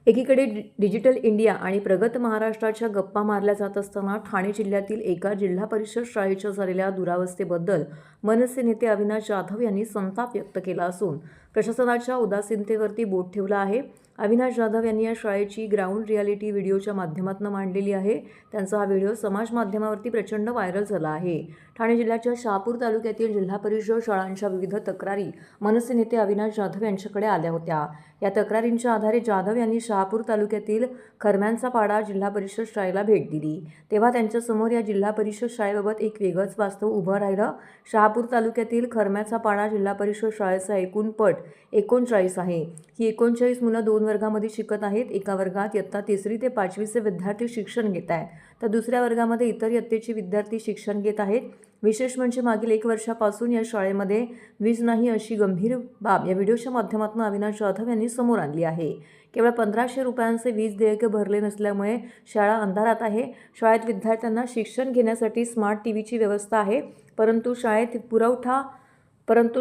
एकीकडे digital India आणि प्रगत महाराष्ट्राच्या गप्पा मारल्या जात असताना ठाणे जिल्ह्यातील एका जिल्हा परिषद शाळेच्या झालेल्या दुरावस्थेबद्दल मनसे नेते अविनाश जाधव यांनी संताप व्यक्त केला असून प्रशासनाच्या उदासीनतेवरती बोट ठेवलं आहे. अविनाश जाधव यांनी या शाळेची ग्राउंड रियालिटी व्हिडिओच्या माध्यमातून मांडलेली आहे. त्यांचा हा व्हिडिओ समाज माध्यमावरती प्रचंड व्हायरल झाला आहे. ठाणे जिल्ह्याच्या शहापूर तालुक्यातील जिल्हा परिषद शाळांच्या विविध तक्रारी मनसे नेते अविनाश जाधव यांच्याकडे आल्या होत्या. या तक्रारींच्या आधारे जाधव यांनी शहापूर तालुक्यातील खरम्यांचा पाडा जिल्हा परिषद शाळेला भेट दिली. तेव्हा त्यांच्यासमोर या जिल्हा परिषद शाळेबाबत एक वेगळंच वास्तव उभं राहिलं. शहापूर तालुक्यातील खरम्याचा पाडा जिल्हा परिषद शाळेचा एकूण पट 39 आहे. ही 39 मुलं 2 वर्गामध्ये शिकत आहेत. एका वर्गात इयत्ता 3री ते 5वीचे विद्यार्थी शिक्षण घेत आहेत, तर दुसऱ्या वर्गामध्ये इतर इयत्तेचे विद्यार्थी शिक्षण घेत आहेत. विशेष म्हणजे मागील 1 वर्षापासून या शाळेमध्ये वीज नाही अशी गंभीर बाब या व्हिडिओच्या माध्यमातून अविनाश जाधव यांनी समोर आणली आहे. केवळ 1500 रुपयांचे वीज देयक भरले नसल्यामुळे शाळा अंधारात आहे. शाळेत विद्यार्थ्यांना शिक्षण घेण्यासाठी स्मार्ट टीव्हीची व्यवस्था आहे, परंतु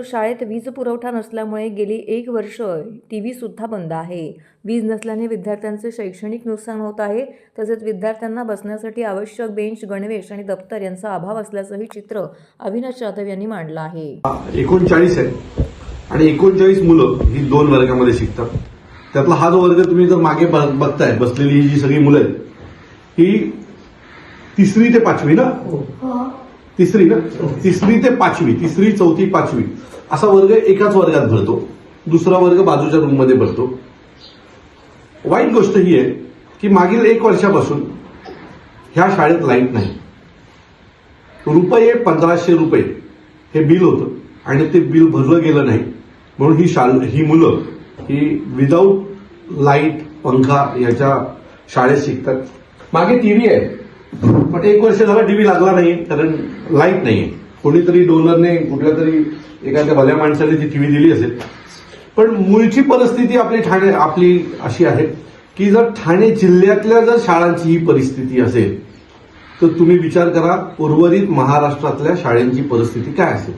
शाळेत वीज पुरवठा नसल्यामुळे गेली 1 वर्ष टीव्हीसुद्धा बंद आहे. वीज नसल्याने विद्यार्थ्यांचे शैक्षणिक नुकसान होत आहे. तसेच विद्यार्थ्यांना बसण्यासाठी आवश्यक बेंच, गणवेश आणि दप्तर यांचा अभाव असल्याचंही चित्र अविनाश जाधव यांनी मांडलं आहे. 39 आहे आणि 39 मुलं ही 2 वर्गामध्ये शिकतात. त्यातला हा जो वर्ग तुम्ही जर मागे बघताय बसलेली जी सगळी मुलं आहेत ही 3री ते 5वी ना, 3री ना, 3री ते 5वी, 3री, 4थी, 5वी असा वर्ग एकाच वर्गात भरतो. दुसरा वर्ग बाजूच्या रूममध्ये भरतो. वाईट गोष्ट ही आहे की मागील 1 वर्षापासून ह्या शाळेत लाईट नाही. ₹1500 हे बिल होतं आणि ते बिल भरलं गेलं नाही, म्हणून ही मुलं ही विदाऊट लाईट, पंखा याच्या शाळेत शिकतात. मागे टीव्ही आहे, पण 1 वर्ष झाला टीव्ही लागला नाही कारण लाईट नाहीये. कोणीतरी डोनरने कुठल्या तरी एखाद्या भल्या माणसाने ती टीव्ही दिली असेल. पण मूळची परिस्थिती आपली अशी आहे की जर ठाणे जिल्ह्यातल्या जर शाळांची ही परिस्थिती असेल तर तुम्ही विचार करा उर्वरित महाराष्ट्रातल्या शाळांची परिस्थिती काय असेल.